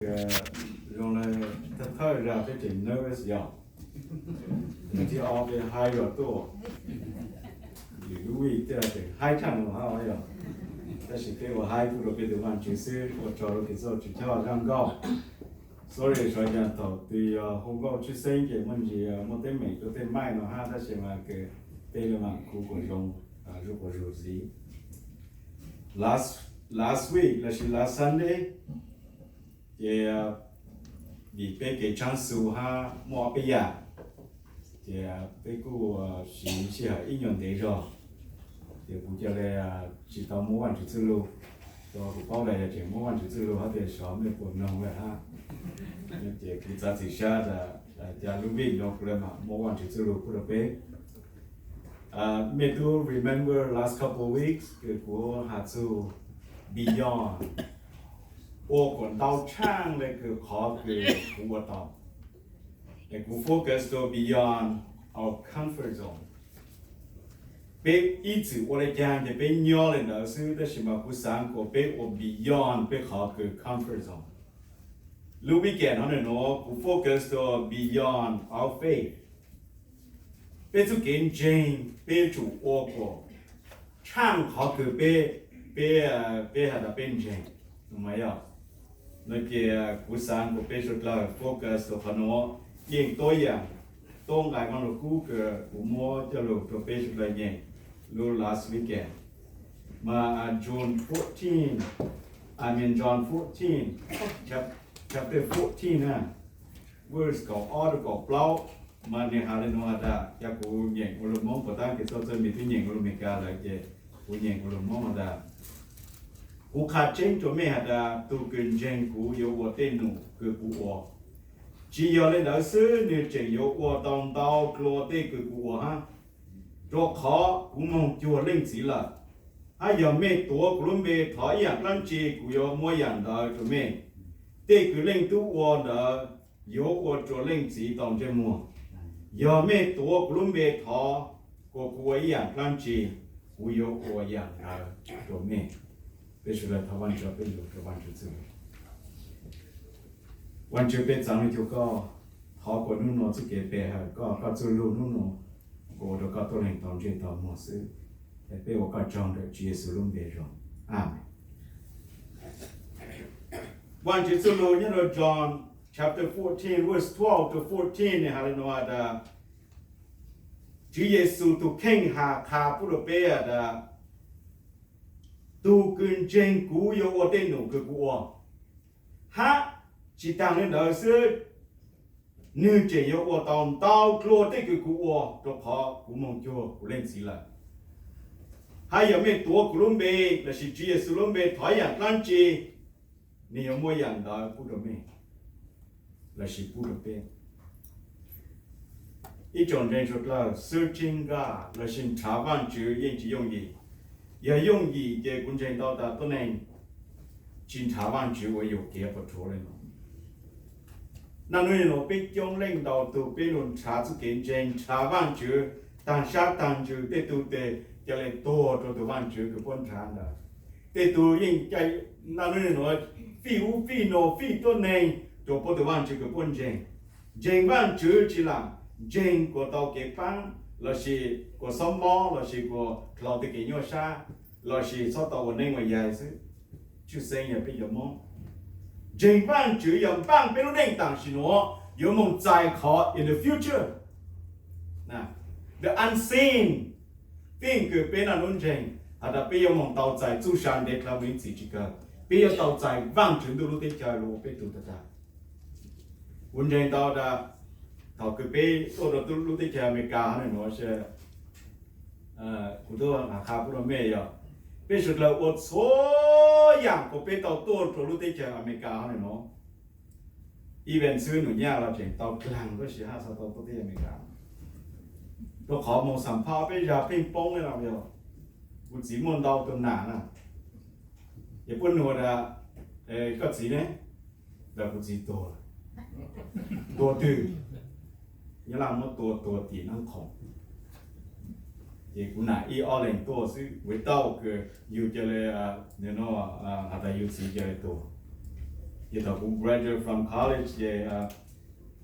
用来他太热，这真 nervous 呀。你ที่ออกไปหายตัวอยู่วิ่งเจอแต่หายทันหัวเขาอย่างแต่สิ่งที่ว่าหายผู้เราไปดูมัน只是我找了给做只叫让告，所以说讲到对红高去生嘅问题冇得美都得卖了哈，但是嘛个对了嘛苦果用如果如此 last week 那是 last Sunday 也bị bé cái trang số ha mua bây giờ thì bé cô chỉ là ít nhận đấy rồi thì cũng cho là chỉ tao mua ăn chỉ luôn rồi cũng bao này chỉ mua ăn chỉ luôn hết thì sáu mươi cuốn nông vậy ha nhưng chỉ cái giá trị xa là giá lưu bình nó cũng là mua ăn chỉ luôn cũng là bé me do remember last couple of weeks cái của hạt su beyond 我管到唱那个考个我到，那个 focus 都 beyond our comfort zone。被一直我来讲的被鸟的老师的什么不上过，被我 beyond 被考个 comfort zone。路边见他们喏，不 focus 都 beyond our faith。被就跟真被主我过，唱考个被还的变真，没有。nơi kia cú sáng của bây giờ là focus của phần nó nhìn tôi tôi ngài con được cú cái cú mua cho lục cho bây giờ là nhẹ lúc last weekend mà John 14 I mean John 14 chapter 14 ha verse có order có plau mà này hà lên hoa đã cho cú nhẹ cú lục mong của ta cái số chân bị thứ nhẹ cú lục mình cả lại cái cú nhẹ cú lục mong đã cú khát chén cho mẹ đã tu kinh chén cú yêu của tên nụ cứ cú ở chỉ yêu lên đó xứ nếu chỉ yêu của đồng tàu lo tên cứ cú ở ha rồi khó cú mong chùa linh chỉ là hay giờ mẹ tổ cú luôn mẹ thọ dạng lăng chi cú yêu mua dạng đó cho mẹ tên cứ linh tu ở đó yêu của chùa linh chỉ đồng trên mùa giờ mẹ tổ cú luôn mẹ thọ của cú dạng lăng chi cú yêu của dạng đó cho mẹ bây giờ là thằng cho bên lục cho bạn chữวันจะเป็นจังเลยทุกก็ขอคนนู้นนจะเก็บไปฮะก็จะรู้นู้นก็เดี๋ยวก็ตัวเองตอนเช้าตอนมื้อซื้อแต่เป็นว่าก็จองเดี๋ยวจีสุรุ่งเบรองอาเมนวันที่สุรุ่งเนี่ยเรา John chapter 14 verse 12 to 14เนี่ยฮะเราว่าดาจีเยซูตุเข่งหาขาผู้เราเปียดาtu kinh trên cú yêu ở tên nụ cái cú ha chỉ tăng lên đời xưa nếu chỉ yêu ở tòng tao lúa tên cái cú cho họ cú mong cho cú lên xí lại hay giờ mình tua cú lông bê là chỉ chia sẻ lông bê thoái dạng lan chi nếu mua dạng đó cú đồ mình là chỉ cú đồ bê一种人说了 searching God là xin查问主因只用意也用意嘅观众到达都能检查完主我有给不出来了。那你我被将领导都被论查出检检查完主，当下当主被都得叫来多都完主个观察的，得都应该那你我非无非诺非都能就不得完主个观察，检完主之啦，检过到给班。là chỉ của sông mò là chỉ của lò tự kỷ nhau xa là chỉ sau tàu này ngoài dài chứ chú sinh nhà bây giờ mò chính văn chữ dòng bang bên nền tảng chỉ nó yếu mong dài khó in the future nè the unseen thing cứ bên là luôn trình à bây giờ mong tàu dài chú sáng để làm những gì chỉ cả bây giờ tàu dài vang chữ đồ lúc chơi luôn bên tụ ta quân trình tàu đã thọ cái bé tôi đó tôi lúc tới chơi America này nó sẽ của tôi là khá của nó mê rồi bé sụt là một số dạng của bé tàu tôi lúc tới chơi America này nó event xưa nó nhà là chuyện tàu làng có gì ha sao tàu tôi tới America tôi khó một sản phẩm bây giờ ping pong này làm rồi một chỉ môn tàu tôi nản à vậy quân nó là cái gì đấy là một chỉ tổ từ như là một tổ tiền năng khổng thì cũng là y o lên tổ sư với tàu cái yêu cho lên nếu nó hạt là yêu gì cho lên tổ giờ tao cũng graduate from college về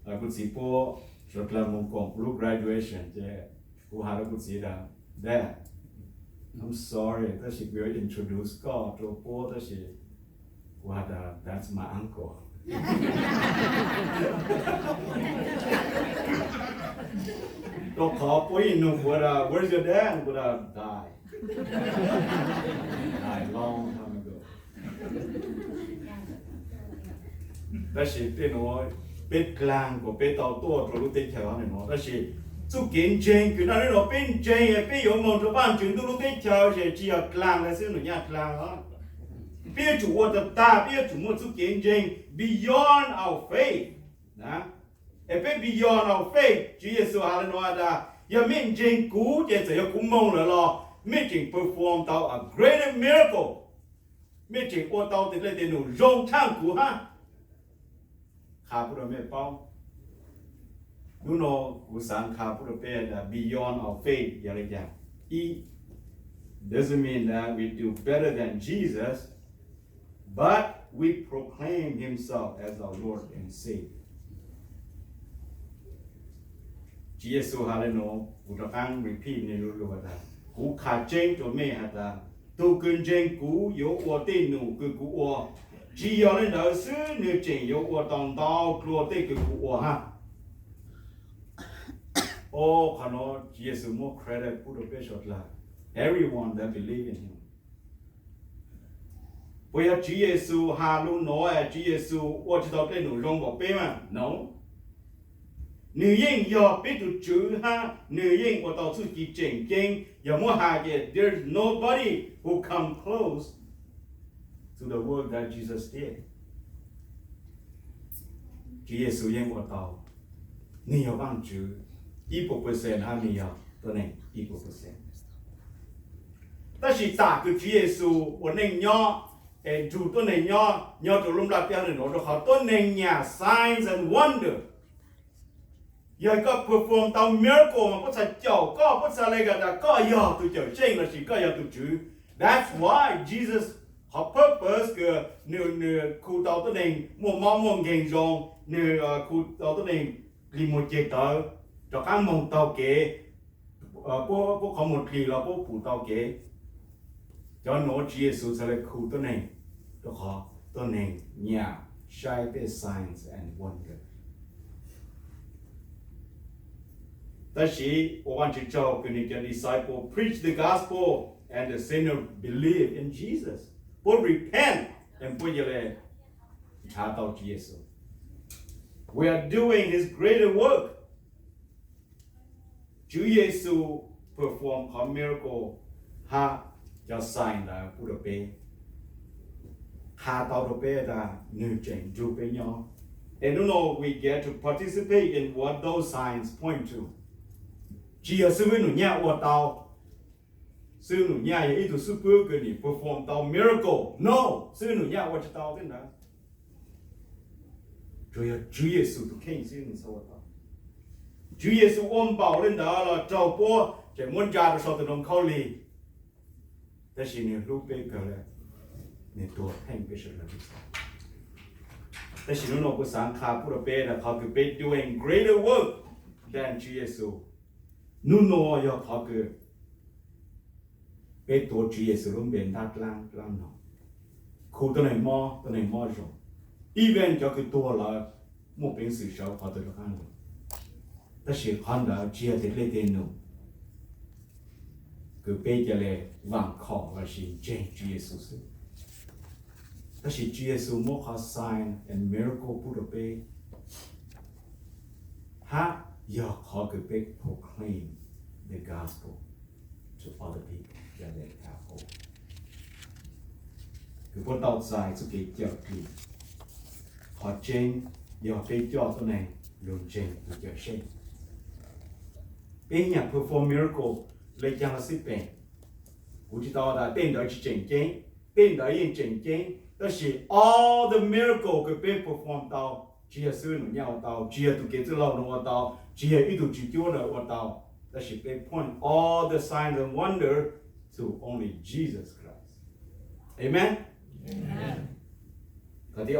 cũng chỉ po rất là mong con lúc graduation về cũng hà cũng chỉ là there I'm sorry that she will introduce God to po that she what that's my uncle Tôi khó bố in nụ where's your dad would die died long time ago đó là tên nó biết lang của biết tàu tua rồi lúc tới theo này nó đó là chú kiến trên cứ nói nó bên trên biết有梦就办全都lúc tới theo thì chỉ là lang là xứ nó nhát lang đó biết chủ我的大biết chủ một chú kiến trên beyond our faith nè et beyond our faith Chúa Giêsu hà nói là giờ mình trên cú giờ sẽ cũng mong là lo mình chỉ perform tao a great miracle mình chỉ qua tao thì lấy tiền nụ rong thang cú ha khá bữa mẹ bao lúc nào cú sáng khá bữa bé là beyond our faith giờ là gì it doesn't mean that we do better than Jesus but we proclaim himself as our Lord and Savior Chúa Giêsu hà lên nó, cú đã ăn repeat này luôn rồi đó. Cú khá chênh cho mẹ hả ta. Tu cơn chênh cú yếu ua tên nụ cứ cú ua. Chỉ yếu lên đó xứ nửa chênh yếu ua tòng tàu lùa tên cứ cú ua ha. Ô khá nó Chúa Giêsu mua credit cú được biết là everyone that believe in him. Bây giờ Chúa Giêsu hà luôn nói Chúa Giêsu ua chỉ tao tên nụ rong bỏ bê mà. No. Nữ yên giờ biết được chữ ha, nữ yên của tao suy nghĩ chỉnh kinh, giờ mua hàng kia, there's nobody who come close to the work that Jesus did. Chúa Giêsu yên của tao, nhiều bằng chữ, 1% ha nhiều, tôi này 1%. Ta chỉ ta cái Chúa Giêsu, của nên nhỏ, chủ tôi này nhỏ từ lúc đặt tiền này nó được họ tôi nên nhà signs and wonder. Giờ có perform tao miracle mà có thể chậu có thể lấy cái đó có giờ tụi chậu trên là chỉ có giờ tụi chữ that's why Jesus họ purpose cái nửa khu tao tôi định mua món mua nghề rong nửa khu tao tôi định đi một chiếc tàu cho các mong tàu kế bố có một kỳ là bố phụ tàu kế cho nó Jesus sẽ là khu tôi định cho họ tôi định nhà share the signs and wonder That she wanted to tell the disciple, preach the gospel, and the sinner believe in Jesus. But repent and put your leg. We are doing his greater work. Chúa Giêsu perform a miracle. Ha, just sign là put a pay. Ha tao đồ pay là nữ chỉnh chú pay nhau. And you know we get to participate in what those signs point to. Chỉ ở sư nụ nhà của tao sư nụ nhà ít tu super cái này perform tao miracle no sư nụ nhà của tao thế nào rồi Chúa Giêsu tu khen sư nụ sao tao Chúa Giêsu ôm bảo lên đó là trâu po chỉ muốn ra được sau từ nông khâu lì thế chỉ nhiều lúc bây giờ là nên tôi khen bây giờ là gì thế chỉ nó có sáng khá của bé là họ cứ bé doing greater work than Chúa Giêsu Nuno yo thọ cứ bé tổ Chúa Giêsu luôn bên đắt lang nó khu tôi này mò rồi even cho cái tổ là một bên sự sống họ tôi được ăn rồi ta chỉ hắn đã chia thì lấy tiền nụ cứ bé cho lệ vàng khó và xin trên Chúa Giêsu ta chỉ Chúa Giêsu một cái sign and miracle của đồ bé ha giờ họ cứ biết proclaim the gospel to other people that they have hope. Cứ bắt đầu dài cho cái chợ kỳ họ trên giờ phải cho tôi này luôn trên của chợ trên. Bên nhà perform miracle lấy cho nó xếp bền. Cũng chỉ tao đã bên đó chỉ chỉnh chén, bên đó yên chỉnh chén. Đó là all the miracle cái bên perform tao. Chỉ là sư nó nhau tao, chỉ là tụi cái thứ lâu nó tao, chỉ là ít tụi chỉ chúa nó tao. That should be point all the signs and wonder to only Jesus Christ. Amen. Amen. Cái thứ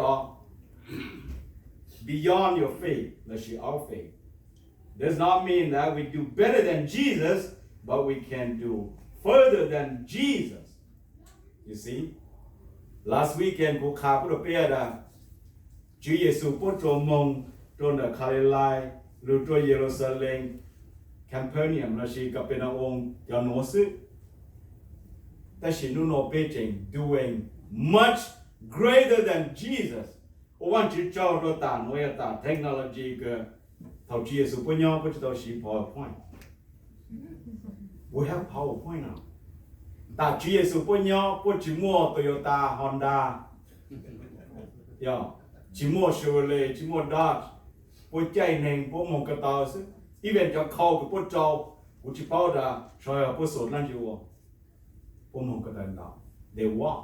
beyond your faith, let's say our faith. Does not mean that we do better than Jesus, but we can do further than Jesus. You see? Last weekend, cô khá có được biết là Chúa Giêsu bố trò mong trôn ở Galilee, lưu trò Jerusalem, Capernaum là chỉ gặp bên ông cho nó sự. Tại chỉ nó nói về trình doing much greater than Jesus. Ông chỉ cho nó tàn nói là technology cái thầu Chúa Giêsu bố nhau bố cho chỉ PowerPoint. We have PowerPoint now. Ta Chúa Giêsu bố nhau bố chỉ mua Toyota, Honda. Yeah. Chỉ mua Chevrolet, chỉ mua Dodge, bố chạy nền bố mong cái tàu chứ, even cho khâu cái bố trâu, bố chỉ bảo là rồi bố sốt lên chứ bố mong cái tàu nào, they walk.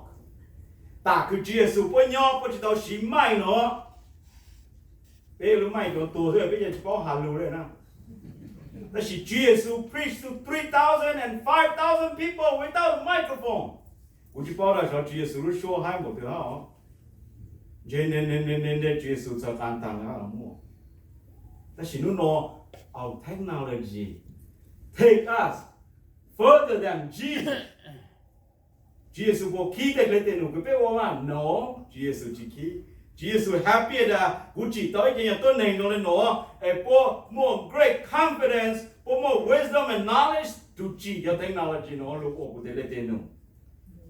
Ta cứ chia sẻ bố nhau bố chỉ tàu xí mai nữa, bây giờ mai còn tuổi rồi bây giờ chỉ bảo hà lù rồi nè, ta chỉ chia sẻ preach to 3,000 and 5,000 people without a microphone, bố chỉ bảo là cho chia sẻ lúc show hai một thứ hả? nên Jesus cho can tăng là mua. Ta chỉ nói our technology take us further than Jesus. Jesus có khí thế lên tên của cái ông no, Jesus chỉ khí. Jesus happy là cũng chỉ tới cái nhà tôi này nó lên nó, có more great confidence, có more wisdom and knowledge to chỉ cho technology nó lúc của cái lên tên nó.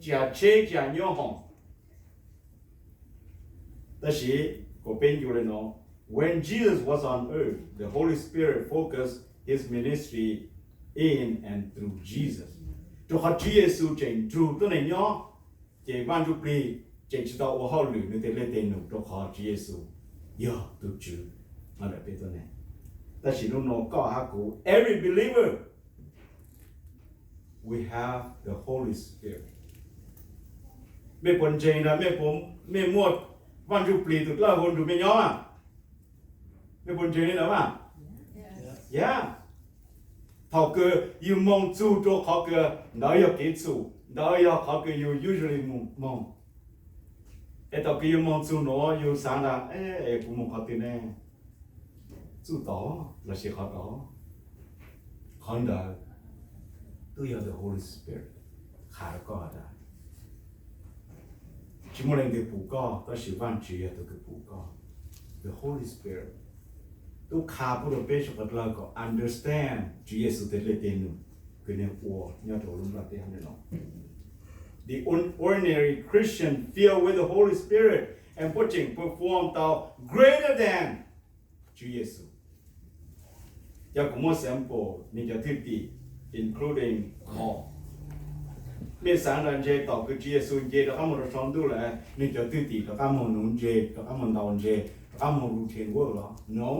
Chả chế chả nhớ hỏng. When Jesus was on earth, the Holy Spirit focused his ministry in and through Jesus. Cho họ Chúa Giêsu trên trụ tôi này nhớ, chỉ van chúc đi, chỉ chỉ đạo họ lử nên thế lên tên cho họ Chúa Giêsu, yo tu chữ, mà lại biết tôi này. Ta chỉ nó có hai cụ, every believer, we have the Holy Spirit. Mấy con trên là mấy một văn chụp lì tụt là hồn chụp bên nhau à, mấy con chơi nữa mà, yeah, thọ cơ yêu mong chú cho họ cơ nói yêu kỹ chú, nói yêu họ cơ yêu usually mong, cái thọ cơ yêu mong chú nó yêu sáng là, cũng mong họ tin nè, chú đó là sẽ họ đó, còn đó, tôi yêu the Holy Spirit, khá có đó. Chỉ muốn lên cái bù co, tôi chỉ van chỉ tôi cái bù co. The Holy Spirit, tôi khá bữa đầu biết cho các có understand Chúa Giêsu tên lên tên nữa, cái này của nhau tổ luôn là tên này nó. The ordinary Christian filled with the Holy Spirit and perform tao greater than Chúa Giêsu. Giờ có một sample mình cho thiết tỷ, including Paul. Mấy sáng là dễ tao cứ chia sẻ dễ đó các môn sống đủ là nên cho tự tỷ các môn nón dễ các môn đào dễ các môn routine work đó no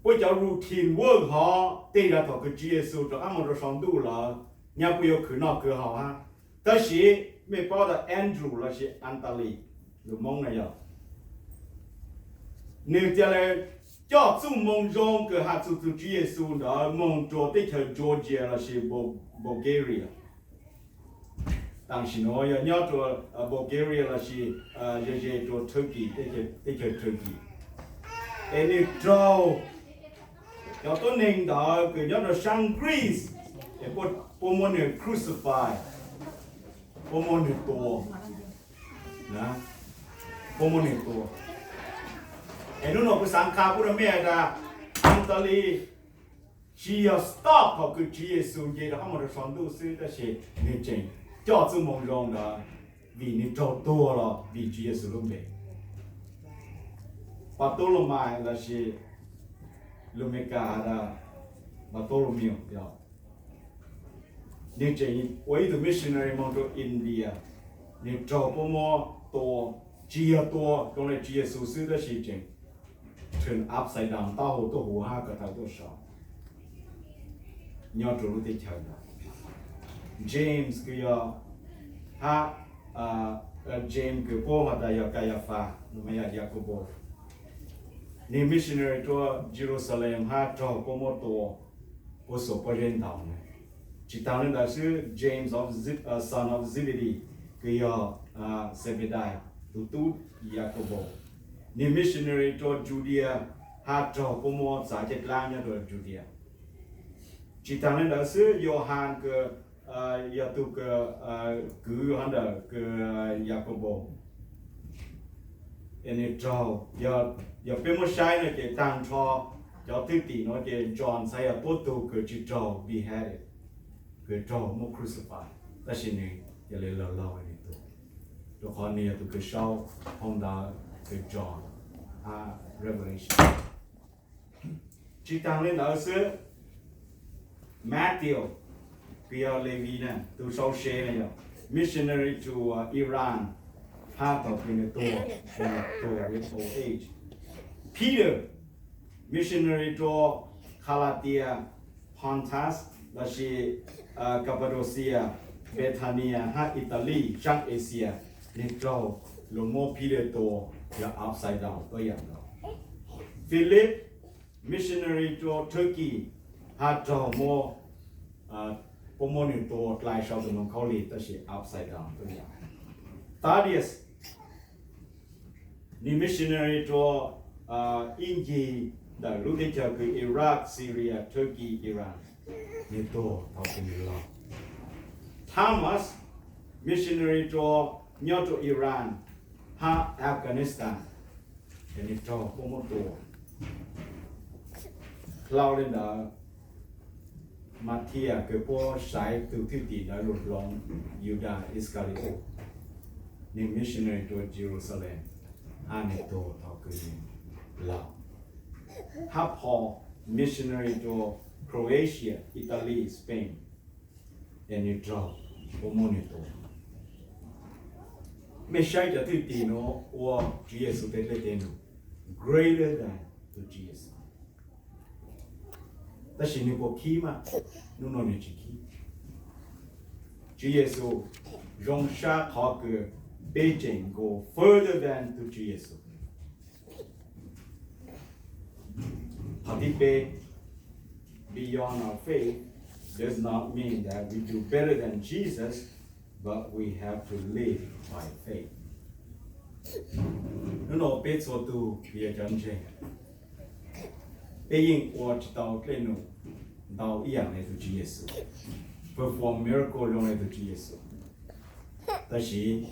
bây giờ routine work họ đây là tao cứ chia sẻ cho các môn sống đủ là nhà bây giờ cứ nó cứ họ ha但是mấy bao là Andrew là chỉ Antali được mong này giờ nếu giờ là cho chúng mong rong cái hạt chú chia sẻ đó mong cho tới thời Georgia là chỉ Bulgaria当时我要鸟做Bulgaria 那是这做 Turkey 这个 Turkey， 你做要到领导个要做上 Greece， 也不么呢 crucify， 不么呢多，那不么呢多，你那个上卡不是咩的，安德里是要 stop 好个职业生涯的，他们的传道师那些认真。cho chúng mong rong đó vì nên trâu tua rồi vì Chúa Giêsu luôn vậy và tôi làm mai là gì luôn mấy cả là và tôi làm nhiều đó nên chỉ với the missionary mong cho India nên trâu bao mò tua chia tua trong này Chúa Giêsu sư đó gì chừng turn upside down tao hồ tôi hồ ha cả tao tôi sợ nhớ chỗ lúc tiếp theo đó James kia ha James kia po mà đại học Caiapha nó mới là Jacobo ni missionary cho Jerusalem ha cho po một tổ po số po lên tàu này chỉ tàu lên là sư James son of Zebedee kia Zebedee tu Jacobo ni missionary to Judea ha to pomo sa che klang ya to Judea chỉ tăng lên đó xứ Johann cái ya tu cái cứ hắn đó cái Jacobo anh trâu ya bên một sai này cái tăng cho thứ tỷ nó cái John sai ya bố tu cái chỉ trâu beheaded cái trâu mua crucify đó là này ya lấy lâu lâu này tu rồi còn này tu cái sau hôm đó cái John Revelation chỉ tăng lên đó xứ Matthew Pia Levina to South Shea missionary to Iran half of in the door with old age Peter missionary to Galatia Pontus Lashi Cappadocia Bethania ha Italy South Asia Nitro Lomo Peter to the upside down Philip missionary to Turkey ha cho mo pomo ni to lai shao de nong khao li ta shi upside down to ya Thaddeus ni missionary to India da lu de cha ku Iraq Syria Turkey Iran ni to thao kin lo Thomas missionary to nyo to Iran ha Afghanistan ni to pomo to lao lên đó Matthew cái po sai từ thứ tỷ đã lột lòng Judah Iscariot ni missionary to Jerusalem anh to thao cái lao ha Paul missionary to Croatia Italy Spain and you draw omonito me sai cho thứ tỷ nó or Jesus để lên greater than to Jesus ta chỉ nên có khí mà nó nói nên chỉ khí Chúa Giêsu rong xa họ cái Beijing go further than to Chúa Giêsu họ đi be beyond our faith does not mean that we do better than Jesus but we have to live by faith nó nói bé số tu bia chân trên bé yên qua chỉ tao cái nó tao ý này to Chúa Giêsu perform miracle long này to Chúa Giêsu ta chỉ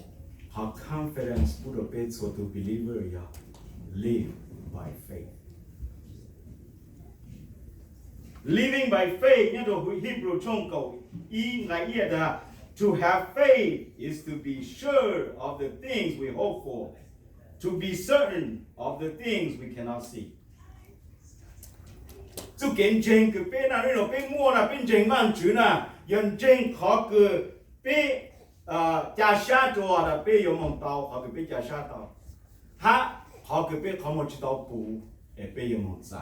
họ confidence put a bit so to believer ya live by faith living by faith nhớ đồ Hebrew trong câu ý ngày ý là to have faith is to be sure of the things we hope for to be certain of the things we cannot see chú kiến trình cái bên nào nó bên mua là bên trình mang chữ là dân trình khó cái bên cha xa cho là bên有梦到khó cái bên cha xa到ha khó cái bên khó một chỉ tàu bù ở bên有梦在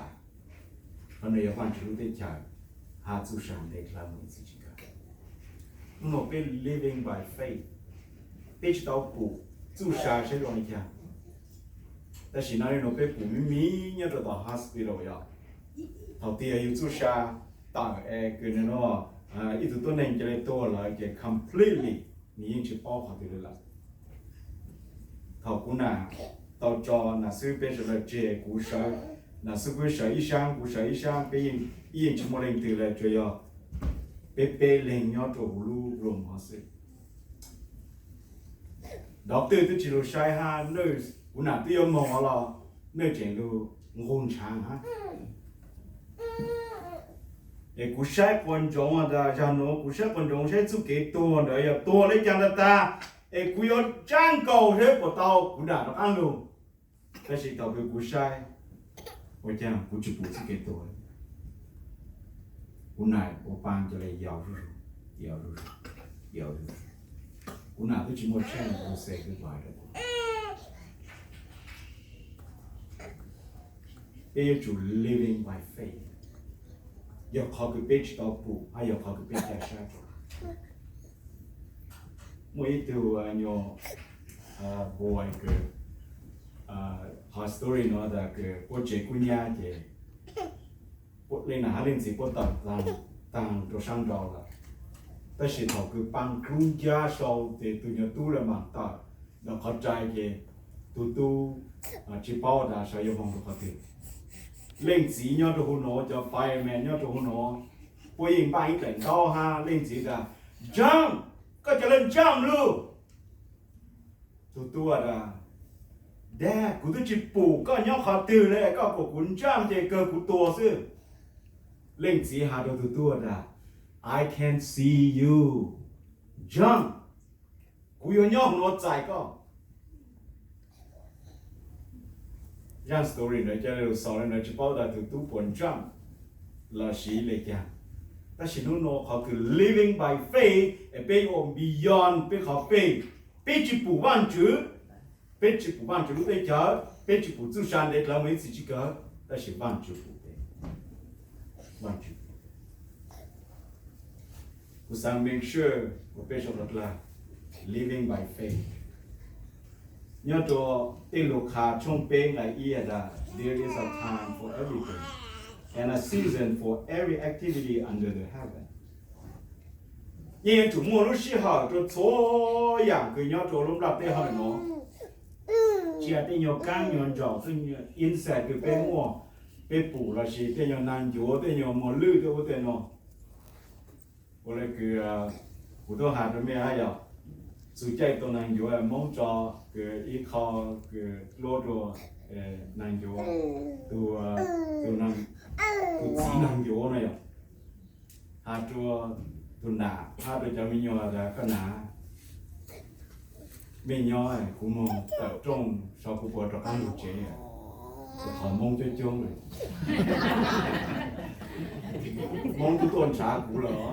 anh ấy quan chữ để chạy ha chú sáng để làm một sự gì cả nó bên living by faith bên chỉ tàu bù chú sáng sẽ rồi nháแต่สิ่งนั้นเราเป็นผู้มีเนี่ยเราต้อง hospital 呀头tiên yêu chú sa tặng cái nó ít tuổi nên cáiตัวlà cái completely nhìn chỉ bao họ thì là thầu cũng là tàu cho là sư bên là chế cú sở là sư bên sở y sang bên yên chỉ một lần từ là chơi yo bé lên nhau chỗ lu rồng họ sư đó từ từ chỉ lo sai ha nơi cũng là tiêu mong là nơi chuyện lu ngôn sáng ha để cú sai quan trọng à da cha nó cú sai quan trọng sẽ giúp cái tua nữa ya tua lấy chẳng ta để cú yo trang cầu thế của tao cú đã nó ăn luôn cái gì tao cái cú sai ôi chang cú chụp bút cái tua cú này cú ban cho lấy giàu rồi cú nào tôi chỉ một trang cú say cái bài đó bây giờ chủ living by faith giờ họ cứ biết tao phụ hay giờ họ cứ biết giải sát mỗi từ nhiều boy cái họ story nó là cái bộ chế quân nhà thì bộ lên là lên gì bộ tàng cho sang đầu làแต่สิ่งเขาคือปังครุ่งยาโซแต่ตัวเนี้ยตู้ละมันต่อแล้วเขาใจเก tu chỉ bao đã sẽ yêu mong được hết lên chỉ nhau đồ nó cho fireman nhau đồ nó bây giờ bay cảnh cao ha lên chỉ là jump có cho lên jump luôn tu là đẻ cụ tôi chỉ bù có nhau họ từ này có của cuốn jump thì cơ của tua chứ lên chỉ hà đồ tu là I can see you jump cụ yêu nhau nó chạy có yang story này cho nên sau này chỉ bảo là tu buồn jump là sĩ lệ kia, ta chỉ nói nó họ cứ living by faith, bây giờ beyond bây họ faith, bây chỉ bù văn chữ lúc đấy chờ, bây chỉ bù chữ sáng đấy là mấy chỉ có, ta chỉ văn chữ bù đấy, văn chữ. Cô sang make sure cô bây giờ là living by faith. Nhớ cho tên lục hà trong bên lại ý là there is a time for everything and a season for every activity under the heaven. Nhưng chủ mua lúc xí họ cho số dạng cứ nhớ cho lúc đặt tên họ nó chỉ là tên nhau căng nhau rõ tên nhau inside từ bên mua bên phủ là gì tên nhau nan chúa tên nhau mua lư cho tên nó. Tôi lại cứ của tôi hạt rồi mấy ai vậy? Sự chạy tôi nan chúa mong cho cái ý khó cái lô đồ nan chúa từ nan từ chỉ nan chúa này hạt chúa từ nã hạt rồi cho mình nhỏ là cái nã mình nhỏ này cũng mong tập trung sau cuộc bầu trời ăn được chế họ mong cho chung rồi mong cái tuần xã cũ lỡ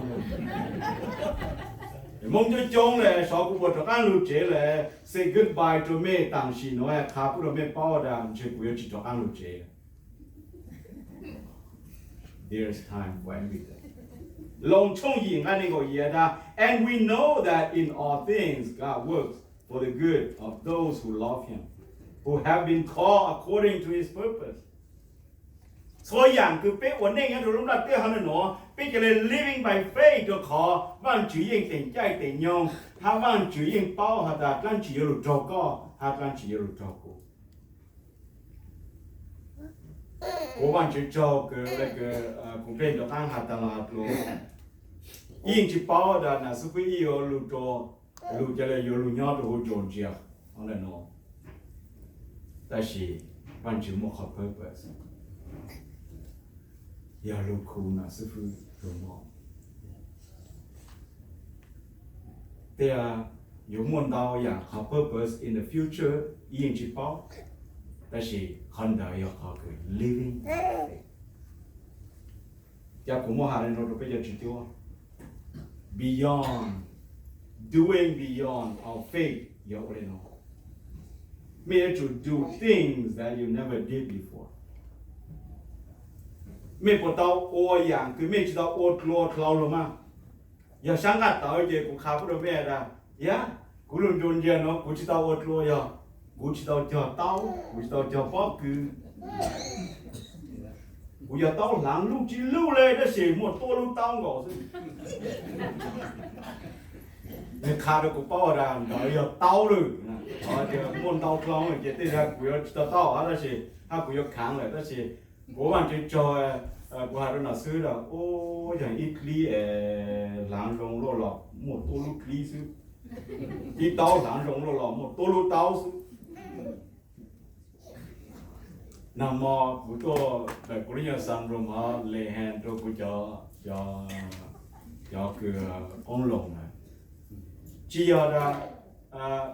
mong cho chung này sau cuộc bầu trời ăn được chế là say goodbye cho mẹ tạm sĩ nói khá cũng là mẹ bao đàn chế của chỉ cho ăn được chế there's time for everything long chung yin anh gọi gì đó and we know that in all things God works for the good of those who love Him who have been called according to His purpose. So yang cứ biết ổn định rồi lúc đó tiếc hơn nữa biết cái này living by faith cho họ vẫn chỉ yên tình trái tình nhau họ vẫn chỉ yên bao họ đã đang chỉ được trâu co họ đang chỉ được trâu co我忘记找个那个古边的安哈达拉路，因去包的那是会有路着路这里有路鸟都会中奖，我来弄，但是完全没好 purpose， 要路苦那是会做么？对啊，有梦到呀，好 purpose in the future， 因去包。但是很大要考个 living， 要古莫哈人说比较指标 ，beyond doing beyond our faith 要我哋咯，咩to do things that you never did before， 咩不到我样，佢咩知道我老了嘛？要想下到一个古卡不到咩的，呀，古人中间咯，古知道我老呀。กูจะต้องจอดเต้ากูจะต้องจอดป๊อกคือกูจะต้องหลังลูกจีลูกเลยได้เสียหมดตัวลูกเต้าก่อนสิเนี่ยขาดกูป้อด่านเดี๋ยวเต้าเลยนะพอจะม้วนเต้าคล้องเลยจะได้ถ้ากูจะเต้าอะไรสิถ้ากูจะขังเลยได้สิกูวันจะจอยกูหาเรื่องซื้อแล้วโอ้อย่างอีกลีหลังลงโลหลอกหมดตัวลูกลีซื้ออีเต้าหลังลงโลหลอกหมดตัวลูกเต้าซื้อNam mô của tôi là của những sang rồi mà lễ hẹn tôi của cho cái ông lồng này chỉ là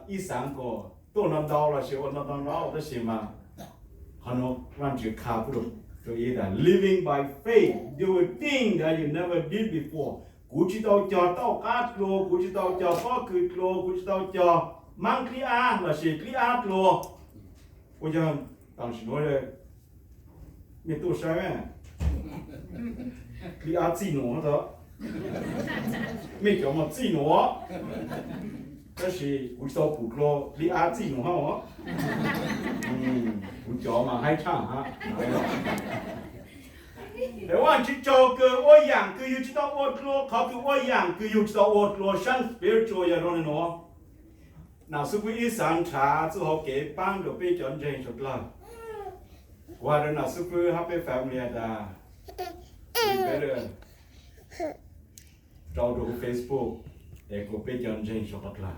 ý sáng của tôi năm đầu là sự năm đầu đó là gì mà hắn nó quan trọng khá của tôi ý là living by faith do a thing that you never did before của chỉ tao cho tao cát lô của chỉ tao cho có cười lô của chỉ tao cho mang clia là gì clia lô của cho当时我嘞，没多少元，你阿自挪的，没叫我自挪，但是我知道不咯，你阿自挪哈我，我叫嘛还唱哈，แต่ว่าจิตโจเกิดว่าอย่างคืออยู่ที่ต้องอดรอเขาคือว่าอย่างคืออยู่ที่ต้องอดรอชั้น spiritual อย่างนั้นเนาะ nào sư phụ ý sáng trà chú họ kế bang đồ bê chọn dành chụp là qua đó nào sư phụ happy family đã we better trao đồ Facebook để cô bê chọn dành chụp là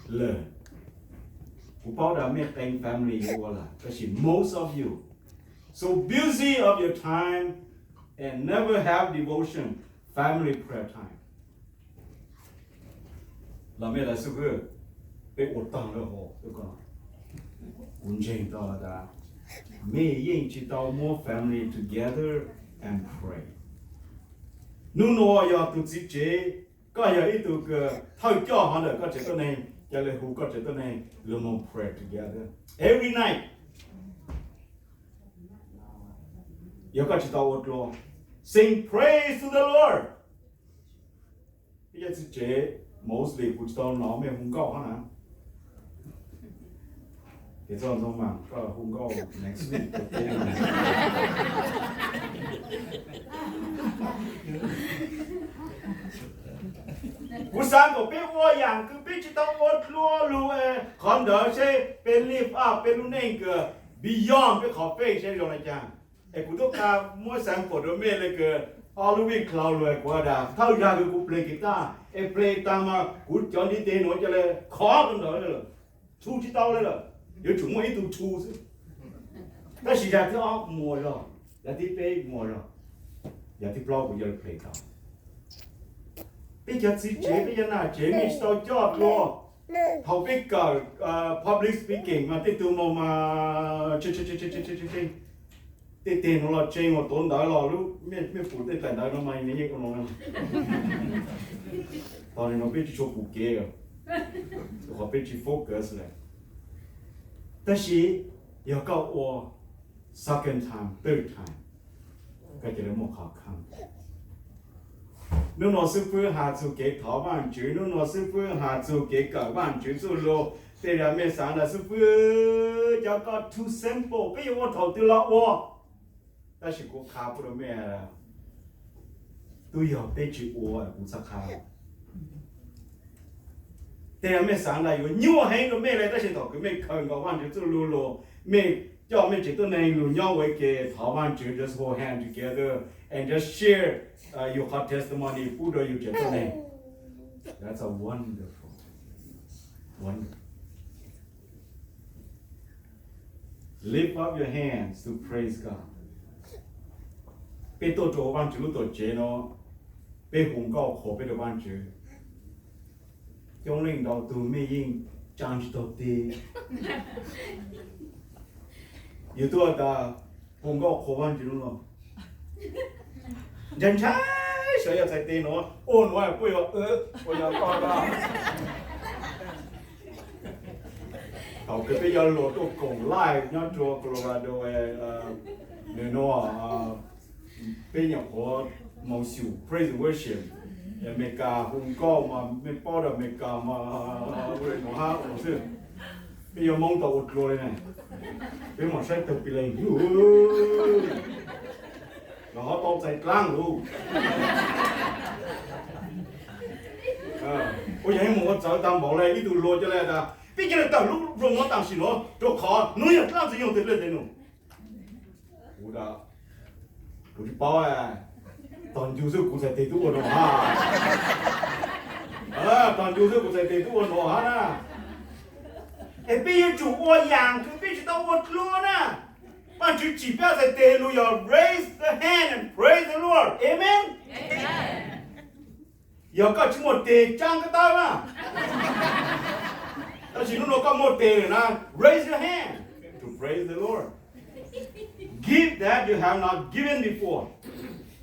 learn cô bảo đã make anh family you là cái gì most of you so busy of your time and never have devotion family prayer time là mẹ là sư phụ被我当了后，这个文件到的，每人知道 more family together and pray。侬我要读自己，个要一读个头教行的，个这个呢，叫来胡个这个呢，我们 pray together every night。有个知道我说，sing praise to the Lord。这自己 mostly 不知道哪面红高哈呢？cái do mà có hôm go next week cú sáng của bé hoa yang cứ bé chỉ tao ốt lúa lúa còn đỡ sẽ bên lift up bên lúc này cái beyond cái khó phê sẽ rồi này chàng cú tốt cả mỗi sáng của đôi mẹ là cái all the week cloud rồi qua đã thâu ra cái cú play guitar play tam mà cú chọn đi tiền nói cho là khó hơn nữa rồi thu chỉ tao rồi有种么一都出是，但是在这啊摸了，在这边摸了，在这边不要配套。bây giờ chỉ chế bây giờ nào chế mình sao job lo, học biết cả public speaking mà tiếp tục mà chơi tiền nó là chơi một tốn đó là lúc mình phụ tới tiền đó nó mày này như con nó, tao này nó biết chụp cụ kia rồi, họ biết chỉ focus này. 但是要到我 second time, third time， ก็จะได้หมดขอคำนู่นเราซื้อเพื่อหาจูเก๋ถอบ้านจืดนู่นเราซื้อเพื่อหาจูเก๋เก่าบ้านจืดสู้โลแต่เราไม่สามารถซื้อเพื่อจะก็ too simple ไม่ว่าถอดตัวละวะแต่是กูขาพูดไม่อะไรตัวอยากเป็นจีวัวกูสักขาแต่ไม่สามารถอยู่ยั่วให้ก็ไม่เลยแต่ฉันถอดก็ไม่เคยก็วันจะสู้โลไม่จะไม่จิตตัวในรู้ยั่วไว้เก๋ถอบ้านจืด just hold hand together and just share your hot testimony พูดโดยอยู่จิตตัวใน that's a wonderful lift up your hands to praise God เป็นตัวโจวันจืดตัวเจเนาะเป็นหงก็ขอเป็นตัววันจืดจงเล่งดอกตูไม่ยิ่งจางจิตตัวตีอยู่ตัวตาหงก็ขอวันจืดเนาะ人才谁要在电脑，我也不要我要搞啦。頭佢俾有攞到共拉，一做個話到你攞俾入我冇少 praise worship， 美加紅歌嘛，美包到美加嘛，我哋攞下我先，俾有蒙到我攞咧，俾我使特別靚。nó tao chạy lang luôn, ôi vậy một cái tao bảo này đi từ lôi cho này là, bây giờ tao lúc rồi nó tao xí nó, cho khó, nó nhận tao chỉ dùng từ lên thế nào, ủa đã, ủa đi bao à, toàn chú sư cũng sẽ thấy tụi nó ha, toàn chú sư cũng sẽ thấy tụi nó ha na, bây giờ chủ ô yang, cứ bây giờ tao ô luôn à. But you chỉ biết là để lu raise the hand and praise the Lord. Amen. Amen. Giờ có chỉ một đề trang cái tay mà. Đó chỉ nó có một đề là raise your hand to praise the Lord. Give that you have not given before.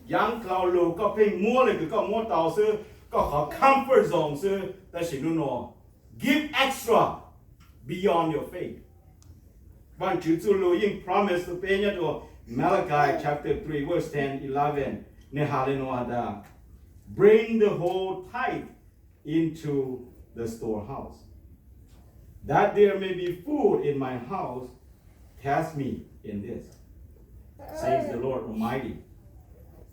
Yang cloud lu có phải mua lại có mua tàu sư có khó comfort zone sư. Đó chỉ nó give extra beyond your faith. One chữ lu in promise to pay to Malachi chapter 3 verse 10, 11. Nehalinoada. Bring the whole tithe into the storehouse, that there may be food in my house. Test me in this, says the Lord Almighty,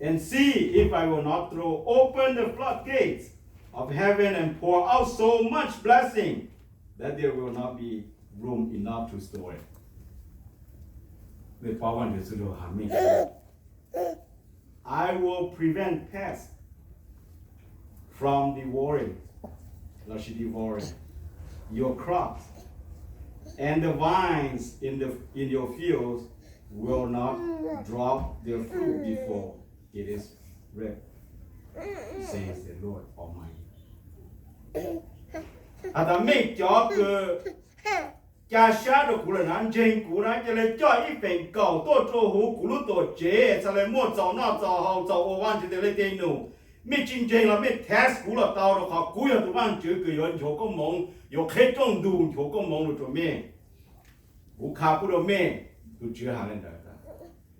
and see if I will not throw open the floodgates of heaven and pour out so much blessing that there will not be room enough to store it. I will prevent pests from devouring your crops, and the vines in your fields will not drop their fruit before it is ripe, says the Lord Almighty. Cha xa được cú là nán trên cú nán cho nên cho ít phần cầu tôi cho hú cú lúc tôi chế cho nên mua cháu nó cháu hậu cháu ô văn chỉ để lấy tiền nụ mi chính chính là mi test cú là tao được họ cú là tụi bạn chữ cái yon chỗ công mong有开中度chỗ công mong được做咩cú khá cú được咩tụi chữ hà lên đó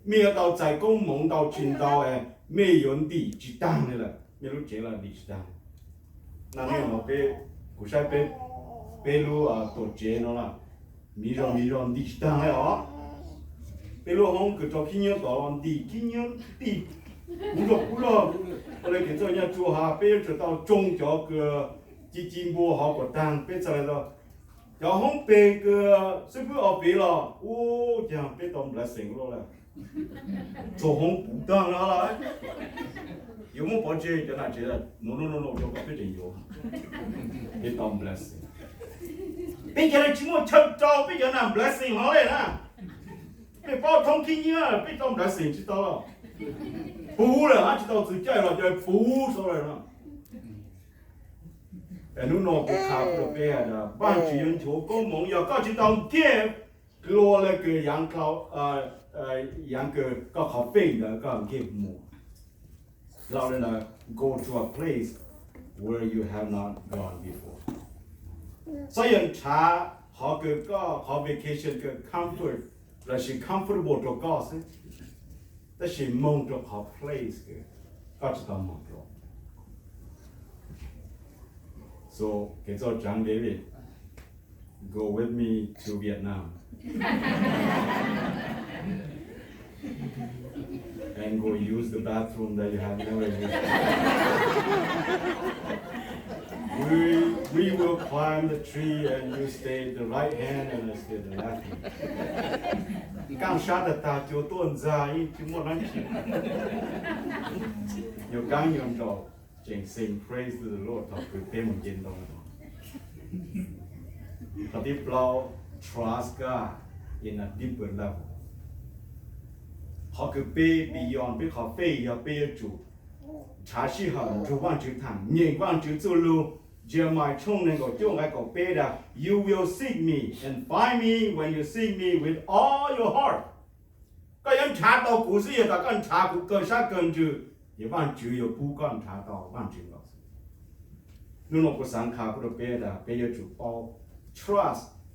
mi ở tao giải công mong tao chín tao mi yon đi chỉ tăng này là mi lúc chế là đi chỉ tăng nên nó bé cú sai bé lu tổ chế nó là mi rong đi tăng này ó, bây giờ không cứ cho kinh nghiệm đó đi cú lo, rồi cái cho nhà chú ha bây giờ tao trồng cho cái chỉ chính bộ họ có tăng bây giờ là, giờ không bây cái sư phụ ở bây là, ô chẳng bây tao blessing rồi là, cho không bù tăng nó là,有冇保证就那这，no，就个非常有，bây tao blessing. Bây giờ chỉ muốn chấp trao bây giờ làm blessing họ này nè, bây bao thông kinh nhá, bây giờ blessing chỉ tao là, phú là chỉ tao tự chạy là chơi phú sao rồi nè, cái nó nó cái khảo cái bây giờ ban chỉ nhân chỗ công mong giờ có chỉ tao kia, lo là cái yang khảo yang cái có khảo phê là có kia mua, rồi là go to a place where you have not gone before. So yon cha họ cứ có họ vacation cứ comfort là chỉ comfortable cho có chứ,แต่chỉ mong cho họ place cứ có chỉ tao mong cho. So cái cho John David go with me to Vietnam and go use the bathroom that you have never used. We will climb the tree and you stay the right hand and I stay the left hand. Càng sát là ta cho tuần dài chứ một năm chỉ. Nhiều càng nhiều trò, chỉ sing praise to the Lord thọ cứ tên một chuyện đó. But ifเราtrust God in a deeper level, họ cứ beyond họ chủ. Cha sĩ hận chủ quan chữ thẳng, nhìn quan chữ chủ lưu, Jeremiah trong nên có chung ai có bê đà, you will seek me and find me when you seek me with all your heart. Cái nhân trả tàu cú sĩ là cái trả cú cơ sát cơn chữ, thì quan chữ yêu bù con trả tàu quan chữ ngọc. Nếu nó có sáng khá có bê đà, bê yêu chủ all trust